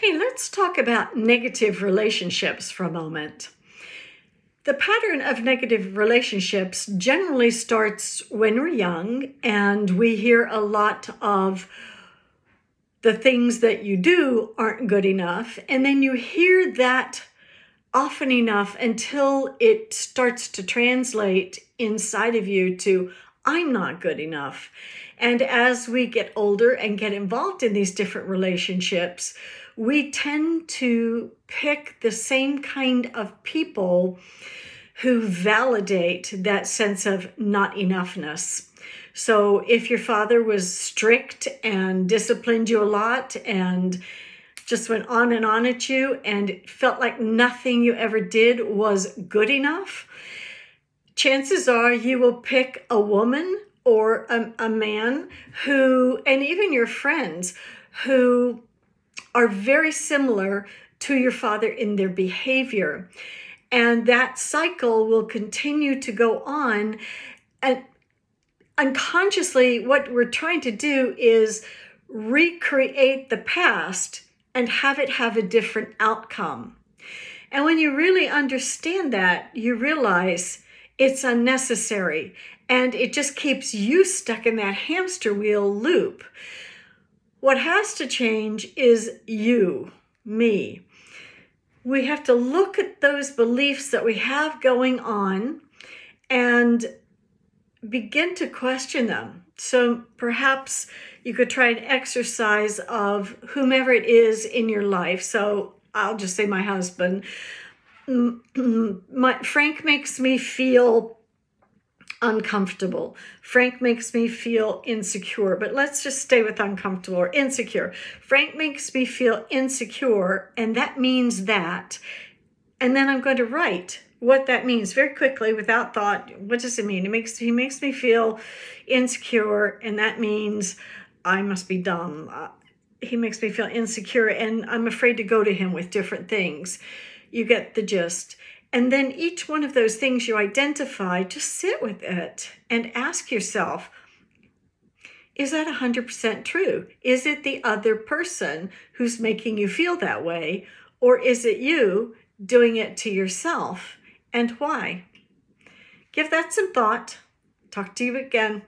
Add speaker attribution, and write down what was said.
Speaker 1: Hey, let's talk about negative relationships for a moment. The pattern of negative relationships generally starts when we're young, and we hear a lot of the things that you do aren't good enough. And then you hear that often enough until it starts to translate inside of you to, I'm not good enough. And as we get older and get involved in these different relationships, we tend to pick the same kind of people who validate that sense of not enoughness. So if your father was strict and disciplined you a lot and just went on and on at you and it felt like nothing you ever did was good enough, chances are you will pick a woman or a man who, and even your friends, who are very similar to your father in their behavior. And that cycle will continue to go on. And unconsciously, what we're trying to do is recreate the past and have it have a different outcome. And when you really understand that, you realize it's unnecessary and it just keeps you stuck in that hamster wheel loop. What has to change is you, me. We have to look at those beliefs that we have going on and begin to question them. So perhaps you could try an exercise of whomever it is in your life. So I'll just say my husband. Frank makes me feel uncomfortable. Frank makes me feel insecure, but let's just stay with uncomfortable or insecure. Frank makes me feel insecure, and that means that. And then I'm going to write what that means very quickly without thought. What does it mean? He makes me feel insecure, and that means I must be dumb. He makes me feel insecure, and I'm afraid to go to him with different things. You get the gist. And then each one of those things you identify, just sit with it and ask yourself, is that 100% true? Is it the other person who's making you feel that way? Or is it you doing it to yourself? And why? Give that some thought. Talk to you again.